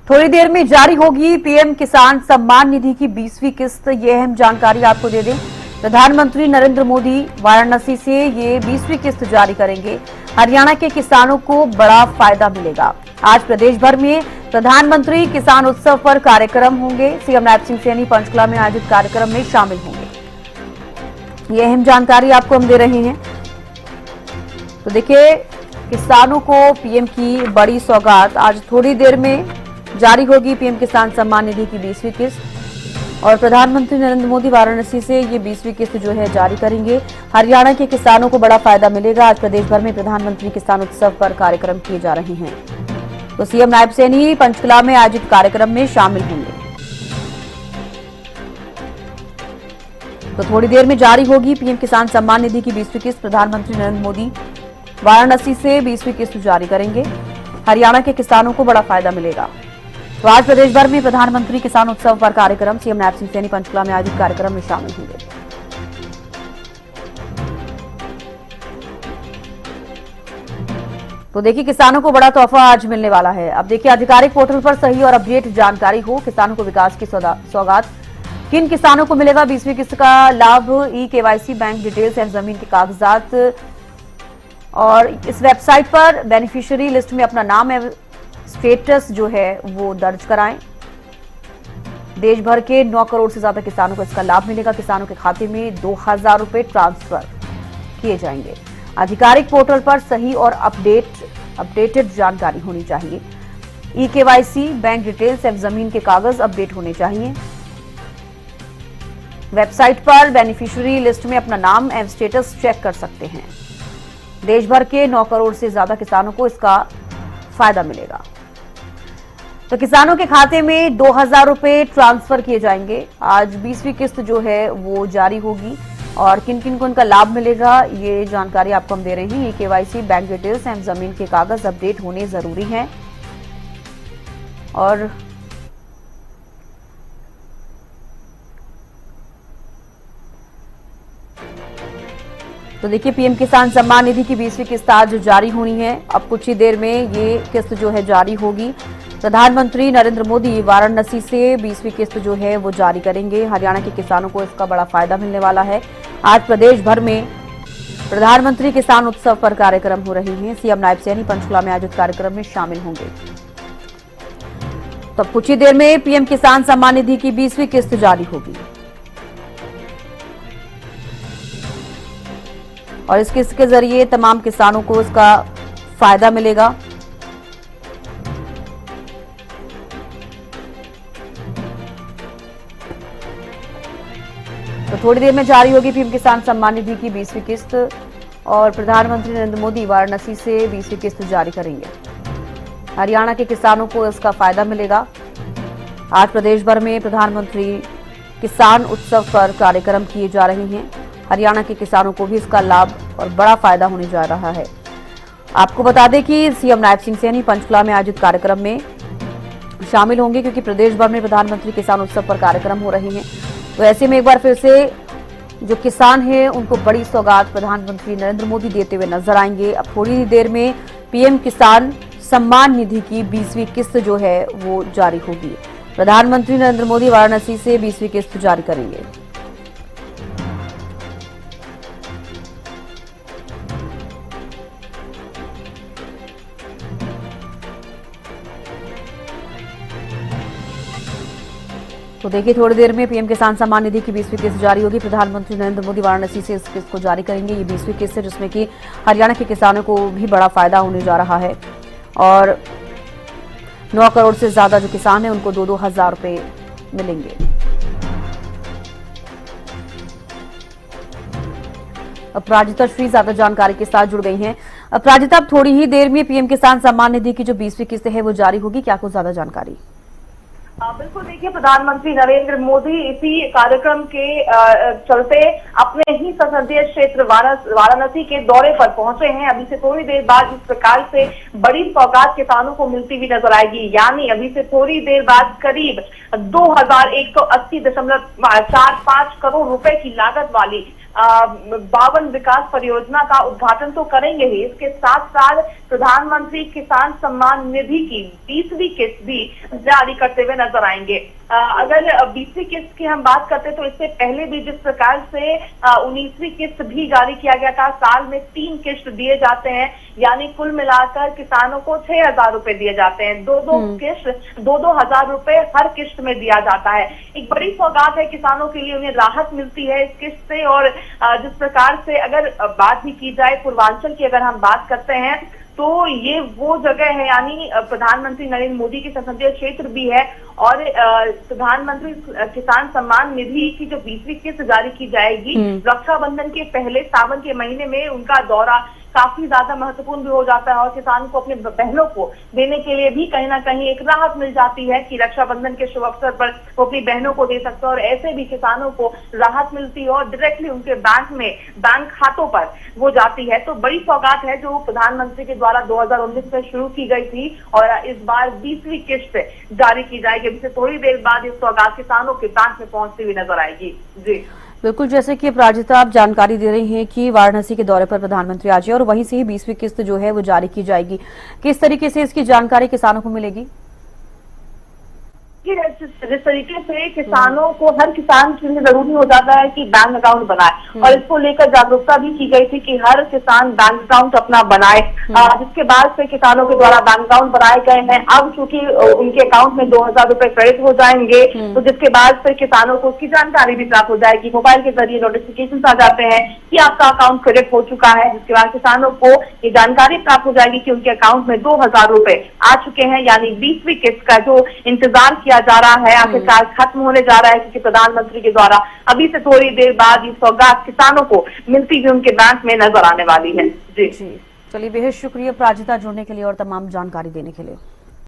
थोड़ी देर में जारी होगी पीएम किसान सम्मान निधि की 20वीं किस्त। ये अहम जानकारी आपको दे दें, प्रधानमंत्री नरेंद्र मोदी वाराणसी से ये 20वीं किस्त जारी करेंगे। हरियाणा के किसानों को बड़ा फायदा मिलेगा। आज प्रदेश भर में प्रधानमंत्री किसान उत्सव पर कार्यक्रम होंगे। सीएम नायब सिंह सैनी पंचकुला में आयोजित कार्यक्रम में शामिल होंगे। ये अहम जानकारी आपको हम दे रहे हैं। तो देखिए, किसानों को पीएम की बड़ी सौगात। आज थोड़ी देर में जारी होगी पीएम किसान सम्मान निधि की 20वीं किस्त और प्रधानमंत्री नरेंद्र मोदी वाराणसी से ये 20वीं किस्त जो है जारी करेंगे। हरियाणा के किसानों को बड़ा फायदा मिलेगा। आज प्रदेश भर में प्रधानमंत्री किसान उत्सव पर कार्यक्रम किए जा रहे हैं। तो सीएम नायब सैनी पंचकुला में आयोजित कार्यक्रम में शामिल होंगे। तो थोड़ी देर में जारी होगी पीएम किसान सम्मान निधि की 20वीं किस्त। प्रधानमंत्री नरेंद्र मोदी वाराणसी से 20वीं किस्त जारी करेंगे। हरियाणा के किसानों को बड़ा फायदा मिलेगा। तो आज प्रदेश भर में प्रधानमंत्री किसान उत्सव पर कार्यक्रम। सीएम नायब सिंह सैनी पंचकुला में आयोजित कार्यक्रम में शामिल होंगे। तो देखिए, किसानों को बड़ा तोहफा आज मिलने वाला है। अब देखिए, आधिकारिक पोर्टल पर सही और अपडेट जानकारी हो। किसानों को विकास की सौगात। किन किसानों को मिलेगा 20वीं किस्त का लाभ? ई केवाईसी, बैंक डिटेल्स एवं जमीन के कागजात। और इस वेबसाइट पर बेनिफिशियरी लिस्ट में अपना नाम एवं स्टेटस जो है वो दर्ज कराएं। देश भर के 9 करोड़ से ज्यादा किसानों को इसका लाभ मिलेगा। किसानों के खाते में 2000 रुपए ट्रांसफर किए जाएंगे। आधिकारिक पोर्टल पर सही और अपडेटेड जानकारी होनी चाहिए। ई केवाईसी, बैंक डिटेल्स एवं जमीन के कागज अपडेट होने चाहिए। वेबसाइट पर बेनिफिशियरी लिस्ट में अपना नाम एवं स्टेटस चेक कर सकते हैं। देश भर के 9 करोड़ से ज्यादा किसानों को इसका फायदा मिलेगा। तो किसानों के खाते में 2000 रुपए ट्रांसफर किए जाएंगे। आज 20वीं किस्त जो है वो जारी होगी और किन किन को इनका लाभ मिलेगा ये जानकारी आपको हम दे रहे हैं। ये केवाईसी, बैंक डिटेल्स एवं जमीन के कागज अपडेट होने जरूरी हैं। और तो देखिए, पीएम किसान सम्मान निधि की 20वीं किस्त आज जारी होनी है। अब कुछ ही देर में ये किस्त जो है जारी होगी। प्रधानमंत्री नरेंद्र मोदी वाराणसी से 20वीं किस्त जो है वो जारी करेंगे। हरियाणा के किसानों को इसका बड़ा फायदा मिलने वाला है। आज प्रदेश भर में प्रधानमंत्री किसान उत्सव पर कार्यक्रम हो रहे हैं। सीएम नायब सैनी पंचकुला में आयोजित कार्यक्रम में शामिल होंगे। तो कुछ ही देर में पीएम किसान सम्मान निधि की 20वीं किस्त जारी होगी और इस किस्त के जरिए तमाम किसानों को इसका फायदा मिलेगा। तो थोड़ी देर में जारी होगी पीएम किसान सम्मान निधि की 20वीं किस्त और प्रधानमंत्री नरेंद्र मोदी वाराणसी से 20वीं किस्त जारी करेंगे। हरियाणा के किसानों को इसका फायदा मिलेगा। आज प्रदेश भर में प्रधानमंत्री किसान उत्सव पर कार्यक्रम किए जा रहे हैं। हरियाणा के किसानों को भी इसका लाभ और बड़ा फायदा होने जा रहा है। आपको बता दें कि सीएम नायब सिंह सैनी पंचकुला में आयोजित कार्यक्रम में शामिल होंगे क्योंकि प्रदेश भर में प्रधानमंत्री किसान उत्सव पर कार्यक्रम हो रहे हैं। तो ऐसे में एक बार फिर से जो किसान हैं उनको बड़ी सौगात प्रधानमंत्री नरेंद्र मोदी देते हुए नजर आएंगे। अब थोड़ी देर में पीएम किसान सम्मान निधि की 20वीं किस्त जो है वो जारी होगी। प्रधानमंत्री नरेंद्र मोदी वाराणसी से 20वीं किस्त जारी करेंगे। तो देखिए, थोड़ी देर में पीएम किसान सम्मान निधि की 20वीं किस्त जारी होगी। प्रधानमंत्री नरेंद्र मोदी वाराणसी से इस किस्त को जारी करेंगे। ये 20वीं किस्त है जिसमें कि हरियाणा के किसानों को भी बड़ा फायदा होने जा रहा है और 9 करोड़ से ज्यादा जो किसान हैं उनको 2-2 हजार रुपए मिलेंगे। अपराजिता श्री ज्यादा जानकारी के साथ जुड़ गई हैं। अपराजिता, अब थोड़ी ही देर में पीएम किसान सम्मान निधि की जो 20वीं किस्त है वो जारी होगी, क्या कुछ ज्यादा जानकारी? बिल्कुल, देखिए, प्रधानमंत्री नरेंद्र मोदी इसी कार्यक्रम के चलते अपने ही संसदीय क्षेत्र वाराणसी के दौरे पर पहुंचे हैं। अभी से थोड़ी देर बाद इस प्रकार से बड़ी सौगात किसानों को मिलती हुई नजर आएगी। यानी अभी से थोड़ी देर बाद करीब 2180.45 करोड़ रुपए की लागत वाली 52 विकास परियोजना का उद्घाटन तो करेंगे ही, इसके साथ साथ प्रधानमंत्री किसान सम्मान निधि की 20वीं किस्त भी जारी करते हुए नजर आएंगे। अगर 20वीं किस्त की हम बात करते तो इससे पहले भी जिस प्रकार से 19वीं किस्त भी जारी किया गया था, साल में 3 किस्त दिए जाते हैं, यानी कुल मिलाकर किसानों को 6,000 रुपए दिए जाते हैं। दो किस्त 2-2 हजार रुपए हर किस्त में दिया जाता है। एक बड़ी सौगात है किसानों के लिए, उन्हें राहत मिलती है इस किस्त से। और जिस प्रकार से अगर बात भी की जाए पूर्वांचल की, अगर हम बात करते हैं तो ये वो जगह है, यानी प्रधानमंत्री नरेंद्र मोदी के संसदीय क्षेत्र भी है। और प्रधानमंत्री किसान सम्मान निधि की जो 20वीं किस्त जारी की जाएगी, रक्षाबंधन के पहले सावन के महीने में उनका दौरा काफी ज्यादा महत्वपूर्ण भी हो जाता है और किसान को अपने बहनों को देने के लिए भी कहीं ना कहीं एक राहत मिल जाती है कि रक्षाबंधन के शुभ अवसर पर वो अपनी बहनों को दे सकते हैं। और ऐसे भी किसानों को राहत मिलती है और डायरेक्टली उनके बैंक खातों पर वो जाती है। तो बड़ी सौगात है जो प्रधानमंत्री के द्वारा 2019 में शुरू की गई थी और इस बार 20वीं किस्त जारी की जाएगी। इससे थोड़ी देर बाद इस सौगात किसानों के बैंक में पहुंचती हुई नजर आएगी। जी बिल्कुल, जैसे कि अपराजिता आप जानकारी दे रही हैं कि वाराणसी के दौरे पर प्रधानमंत्री आज और वहीं से ही 20वीं किस्त जो है वो जारी की जाएगी। किस तरीके से इसकी जानकारी किसानों को मिलेगी? जिस तरीके से किसानों को, हर किसान के लिए जरूरी हो जाता है कि बैंक अकाउंट बनाए और इसको लेकर जागरूकता भी की गई थी कि हर किसान बैंक अकाउंट अपना बनाए। जिसके बाद से किसानों के द्वारा बैंक अकाउंट बनाए गए हैं। अब चूंकि उनके अकाउंट में 2,000 रुपए क्रेडिट हो जाएंगे, तो जिसके बाद से किसानों को उसकी जानकारी भी प्राप्त हो जाएगी। मोबाइल के जरिए नोटिफिकेशन आ जाते हैं कि आपका अकाउंट क्रेडिट हो चुका है, जिसके बाद किसानों को ये जानकारी प्राप्त हो जाएगी कि उनके अकाउंट में 2,000 रुपए आ चुके हैं। यानी 20वीं किस्त का जो इंतजार किया जा रहा है आखिरकार खत्म होने जा रहा है, क्योंकि प्रधानमंत्री के द्वारा अभी से थोड़ी देर बाद ये सौगात किसानों को मिलती हुई उनके बैंक में नजर आने वाली है। जी चलिए, बेहद शुक्रिया प्राजिता जुड़ने के लिए और तमाम जानकारी देने के लिए।